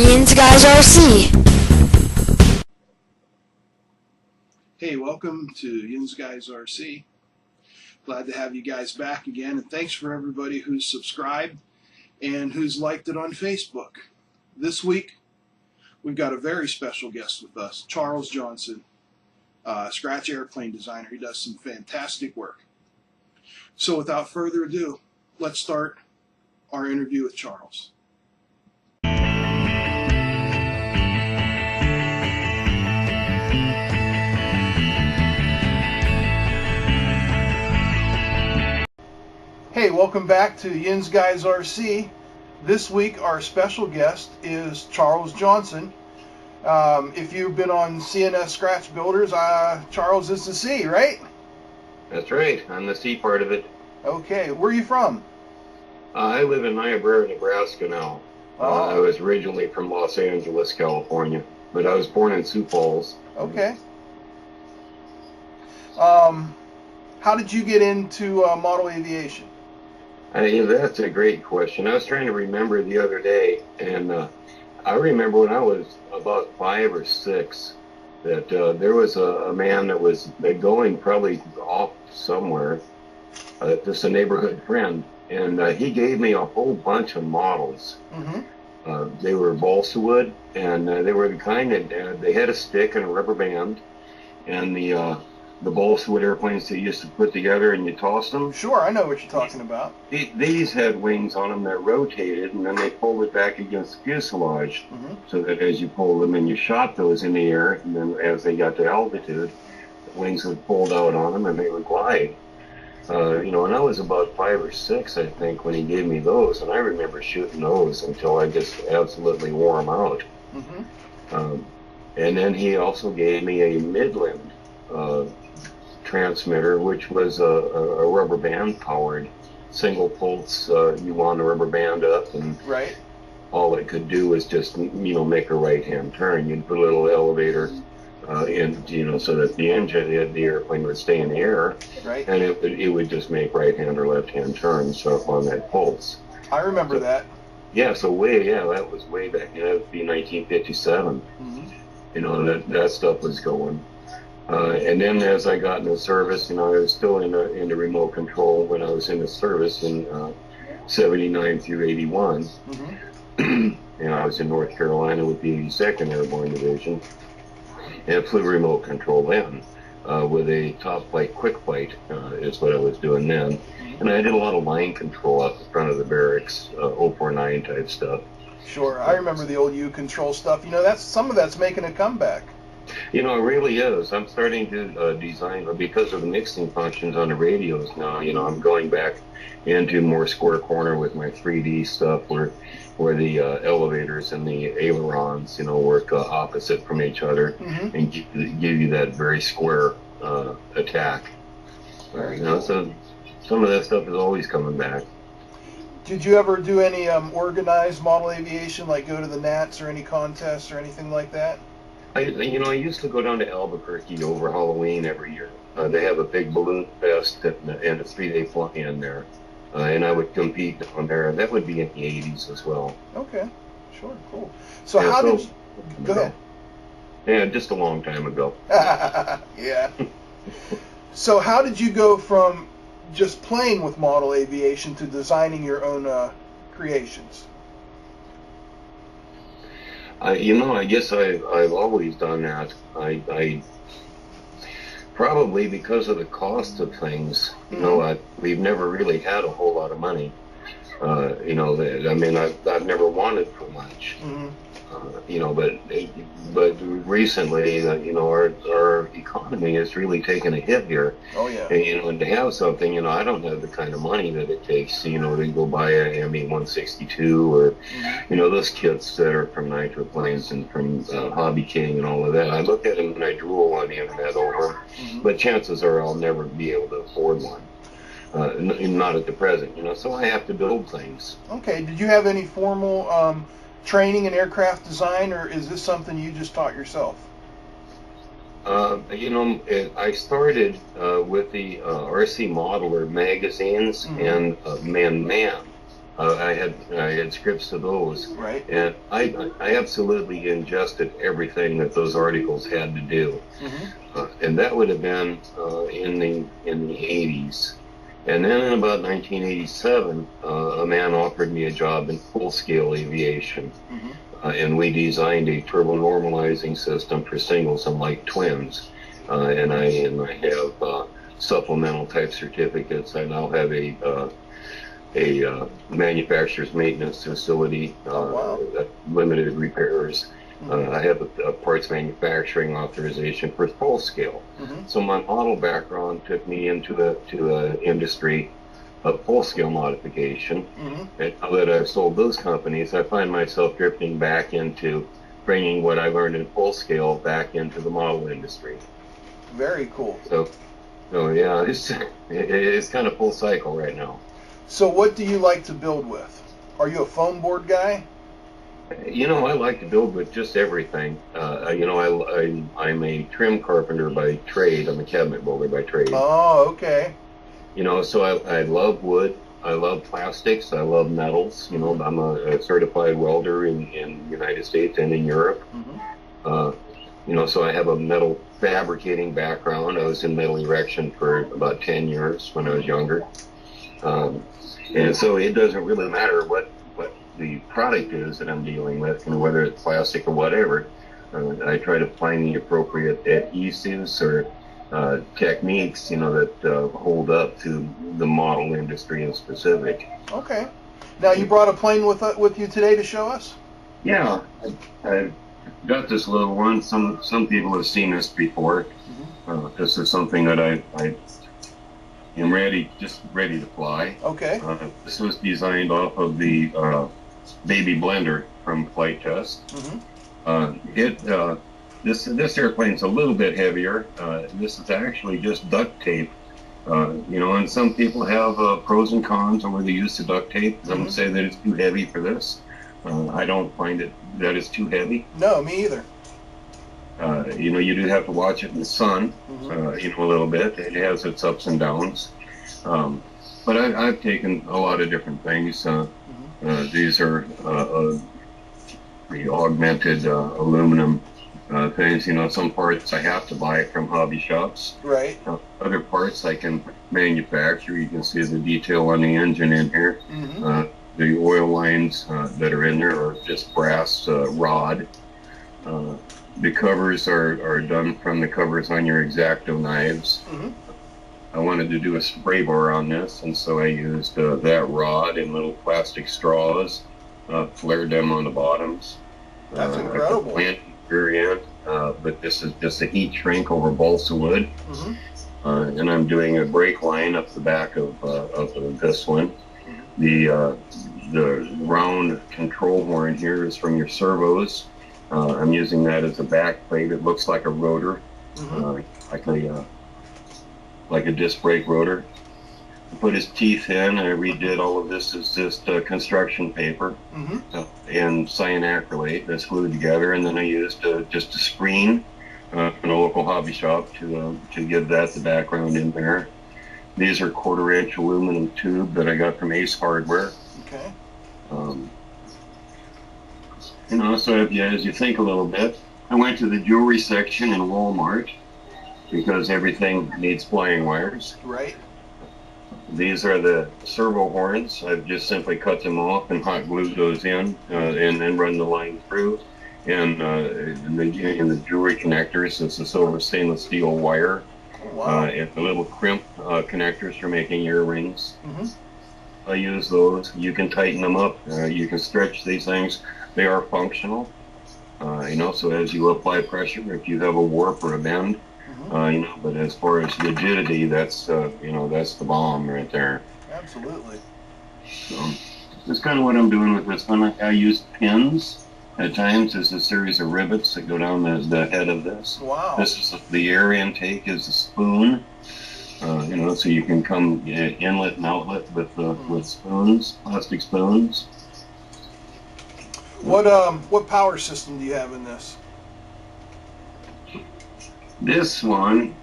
Yinz Guys RC. Hey, welcome to Yinz Guys RC. Glad to have you guys back again, and thanks for everybody who's subscribed and who's liked it on Facebook. This week, we've got a very special guest with us, Charles Johnson, scratch airplane designer. He does some fantastic work. So without further ado, let's start our interview with Charles. Hey, welcome back to Yinz Guys RC. This week our special guest is Charles Johnson. If you've been on CNS Scratch Builders, Charles is the C, right? That's right. I'm the C part of it. Okay, where are you from? I live in Niobrara, Nebraska now. I was originally from Los Angeles, California, but I was born in Sioux Falls. Okay. How did you get into model aviation? That's a great question. I was trying to remember the other day, and I remember when I was about 5 or 6 that there was a man that was going probably off somewhere, just a neighborhood friend, and he gave me a whole bunch of models. Mm-hmm. They were balsa wood, and they were the kind that they had a stick and a rubber band, and the balsa wood airplanes that you used to put together and you tossed them. Sure, I know what you're talking about. These had wings on them that rotated, and then they pulled it back against the fuselage, mm-hmm. so that as you pulled them and you shot those in the air, and then as they got to altitude, the wings would fold out on them and they would glide. And I was about 5 or 6, I think, when he gave me those, and I remember shooting those until I just absolutely wore them out. Mm-hmm. And then he also gave me a Midland transmitter, which was a rubber band powered single pulse. You wound the rubber band up, and right. all it could do was just make a right hand turn. You'd put a little elevator in, so that the engine, the airplane would stay in the air, right. And it would just make right hand or left hand turns on that pulse. I remember that. Yeah, that was way back. That would be 1957. Mm-hmm. That stuff was going. And then as I got into service, I was still into remote control when I was in the service in 79 through 81. Mm-hmm. And I was in North Carolina with the 82nd Airborne Division, and flew remote control then with a top flight quick flight is what I was doing then. Mm-hmm. And I did a lot of line control out the front of the barracks, 049 type stuff. Sure, I remember the old U control stuff. Some of that's making a comeback. It really is. I'm starting to design, because of the mixing functions on the radios now, I'm going back into more square corner with my 3D stuff where the elevators and the ailerons, work opposite from each other, mm-hmm. and give you that very square attack. So some of that stuff is always coming back. Did you ever do any organized model aviation, like go to the Nats or any contests or anything like that? I used to go down to Albuquerque over Halloween every year. They have a big balloon fest and a 3-day fly-in there. And I would compete down there. That would be in the 80s as well. Okay, sure, cool. So how did you... Go ahead. Yeah, just a long time ago. Yeah. So how did you go from just playing with model aviation to designing your own creations? I guess I've always done that. I probably because of the cost of things. Mm-hmm. We've never really had a whole lot of money. I've never wanted for much. Mm-hmm. But recently, our economy has really taken a hit here. Oh yeah. And to have something, I don't have the kind of money that it takes, to go buy a ME-162 or, mm-hmm. Those kits that are from Nitro Planes and from Hobby King and all of that. I look at them and I drool on the internet over them, mm-hmm. but chances are I'll never be able to afford one. Not at the present, so I have to build things. Okay. Did you have any formal training in aircraft design, or is this something you just taught yourself? I started with the RC Modeler magazines, mm-hmm. and Man. I had scripts to those, Right. and I absolutely ingested everything that those articles had to do, and that would have been in the 80s. And then in about 1987, a man offered me a job in full-scale aviation, and we designed a turbo normalizing system for singles and light twins, and I have supplemental type certificates. I now have a manufacturer's maintenance facility, limited repairs. I have a parts manufacturing authorization for full scale. So my model background took me into the industry of full scale modification. And now that I've sold those companies, I find myself drifting back into bringing what I learned in full scale back into the model industry. Very cool. So yeah, it's kind of full cycle right now. So what do you like to build with? Are you a foam board guy? You know, I like to build with just everything. You know, I'm a trim carpenter by trade. I'm a cabinet builder by trade. Oh, okay. You know, so I love wood. I love plastics. I love metals. You know, I'm a certified welder in the United States and in Europe. You know, so I have a metal fabricating background. I was in metal erection for about 10 years when I was younger. And so it doesn't really matter what the product is that I'm dealing with, and whether it's plastic or whatever. I try to find the appropriate adhesives or techniques, you know, that hold up to the model industry in specific. Okay. Now you brought a plane with you today to show us? Yeah, I got this little one. Some people have seen this before. This is something that I am ready to fly. Okay. This was designed off of the Baby Blender from Flight Test. This airplane's a little bit heavier. This is actually just duct tape. You know, and some people have pros and cons over the use of duct tape. Some say that it's too heavy for this. I don't find it that it's too heavy. No, me either. You know, you do have to watch it in the sun, you know, a little bit. It has its ups and downs. But I've taken a lot of different things. These are the augmented aluminum things. You know, some parts I have to buy from hobby shops. Right. Other parts I can manufacture. You can see the detail on the engine in here. The oil lines that are in there are just brass rod. The covers are done from the covers on your X-Acto knives. I wanted to do a spray bar on this, and so I used that rod and little plastic straws, flared them on the bottoms. That's incredible. Rear end, but this is just a heat shrink over balsa wood. And I'm doing a brake line up the back of this one. The round control horn here is from your servos. I'm using that as a back plate. It looks like a rotor, like a disc brake rotor. I put his teeth in, and I redid all of this as just construction paper and cyanacrylate that's glued together, and then I used just a screen in a local hobby shop to give that the background in there. These are 1/4-inch aluminum tube that I got from Ace Hardware. Okay. You know, so as you think a little bit, I went to the jewelry section in Walmart because everything needs flying wires. Right. These are the servo horns. I've just simply cut them off and hot glued those in, and then run the line through. And in the jewelry connectors, it's a silver stainless steel wire. Wow. And the little crimp connectors for making earrings. I use those. You can tighten them up. You can stretch these things. They are functional. You know, so as you apply pressure, if you have a warp or a bend, you know, but as far as rigidity, that's you know, that's the bomb right there. Absolutely. So that's kind of what I'm doing with this one. I use pins at times. There's a series of rivets that go down the head of this. Wow. This is the air intake is a spoon. You know, so you can come inlet and outlet with spoons, plastic spoons. What power system do you have in this? This one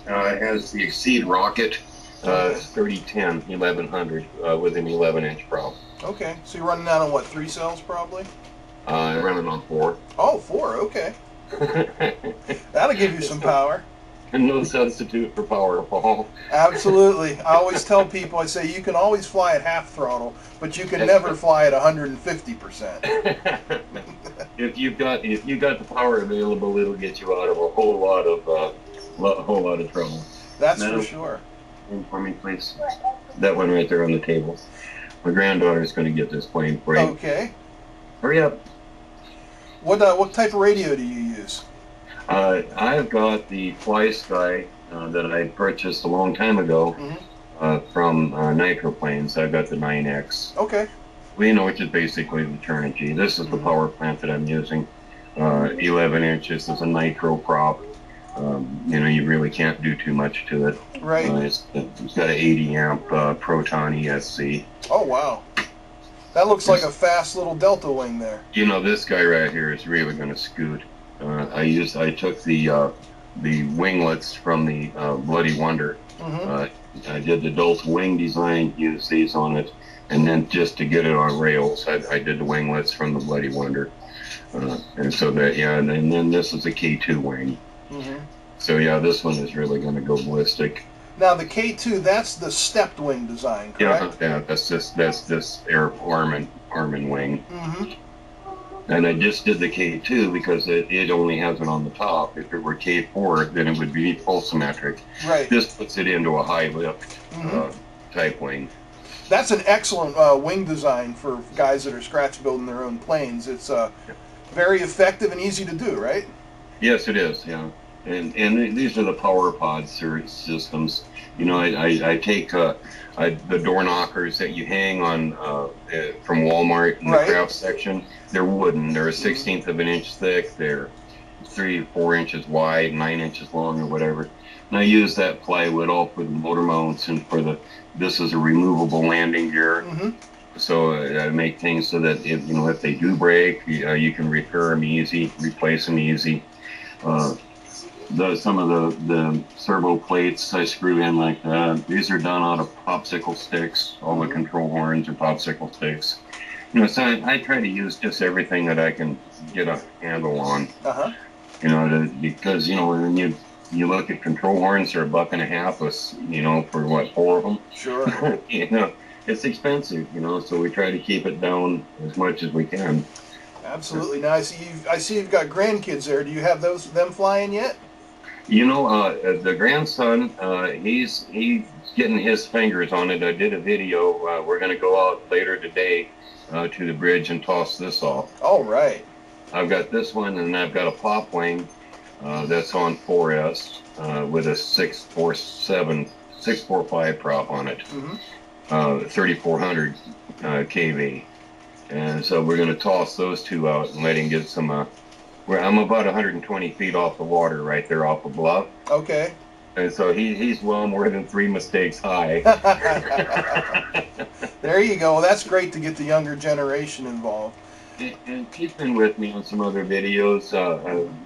has the Exceed rocket Okay. 3010, 1100 with an 11-inch prop. Okay, so you're running that on what, 3 cells probably? Running on 4. Oh, 4, okay. That'll give you some power. And no substitute for power, Paul. Absolutely. I always tell people, I say, you can always fly at half throttle, but you can never fly at 150%. If you got the power available, it'll get you out of a whole lot of trouble. That's for sure. For me, please. That one right there on the table. My granddaughter's going to get this plane for you. Okay. Hurry up. What type of radio do you use? I've got the Fly Sky that I purchased a long time ago from Nitro Planes. I've got the 9X. Okay. Which is basically the Turnigy. This is the power plant that I'm using. 11 inches is a nitro prop. You really can't do too much to it. Right. It's got an 80 amp Proton ESC. Oh, wow. That looks like a fast little Delta wing there. This guy right here is really going to scoot. I took the winglets from the Bloody Wonder. I did the Delta wing design, used these on it, and then just to get it on rails, I did the winglets from the Bloody Wonder. And so that, and then this is a K2 wing. So yeah, this one is really going to go ballistic. Now the K2, that's the stepped wing design, correct? Yeah, that's this air arming wing. And I just did the K2 because it only has it on the top. If it were K4, then it would be full symmetric. Right. This puts it into a high lift type wing. That's an excellent wing design for guys that are scratch building their own planes. It's very effective and easy to do, right? Yes, it is. Yeah. And these are the power pod systems. I take the door knockers that you hang on from Walmart in the craft section. They're wooden. They're a 1/16 of an inch thick. They're 3 or 4 inches wide, 9 inches long, or whatever. And I use that plywood all for the motor mounts and this is a removable landing gear. So I make things so that if they do break, you can repair them easy, replace them easy. Some of the servo plates I screw in like that. These are done out of popsicle sticks. All the control horns are popsicle sticks. So I try to use just everything that I can get a handle on. Because when you look at control horns, they're $1.50 for what, 4 of them? Sure. It's expensive. So we try to keep it down as much as we can. Absolutely. Now I see you've got grandkids there. Do you have them flying yet? The grandson, he's getting his fingers on it. I did a video. We're going to go out later today to the bridge and toss this off. All right. I've got this one, and I've got a pop wing that's on 4S with a 645 prop on it, 3400 kV. And so we're going to toss those two out and let him get some. I'm about 120 feet off the water right there off the bluff. Okay. And so he's well more than 3 mistakes high. There you go. Well, that's great to get the younger generation involved. And he's been with me on some other videos,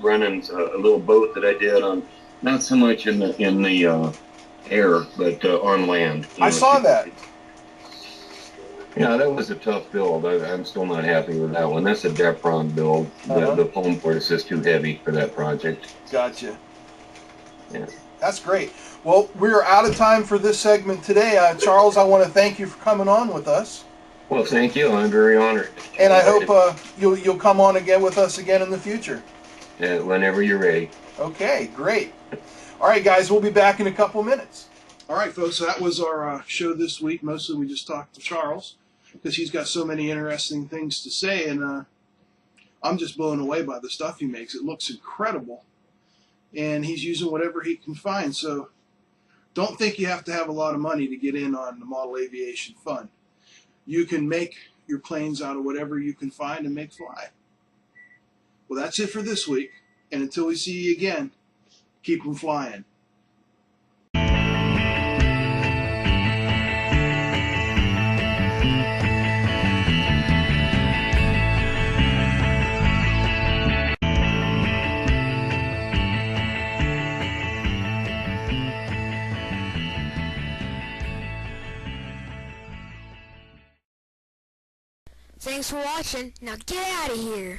running a little boat that I did on, not so much in the air, but on land. I saw that. Yeah, that was a tough build. I'm still not happy with that one. That's a Depron build. The foam board is just too heavy for that project. Gotcha. Yeah. That's great. Well, we're out of time for this segment today. Charles, I want to thank you for coming on with us. Well, thank you. I'm very honored. And I hope you'll come on again with us again in the future. Yeah, whenever you're ready. Okay, great. All right, guys, we'll be back in a couple minutes. All right, folks, so that was our show this week. Mostly we just talked to Charles because he's got so many interesting things to say, and I'm just blown away by the stuff he makes. It looks incredible, and he's using whatever he can find. So don't think you have to have a lot of money to get in on the model aviation fun. You can make your planes out of whatever you can find and make fly. Well, that's it for this week, and until we see you again, keep them flying. Thanks for watching. Now get out of here.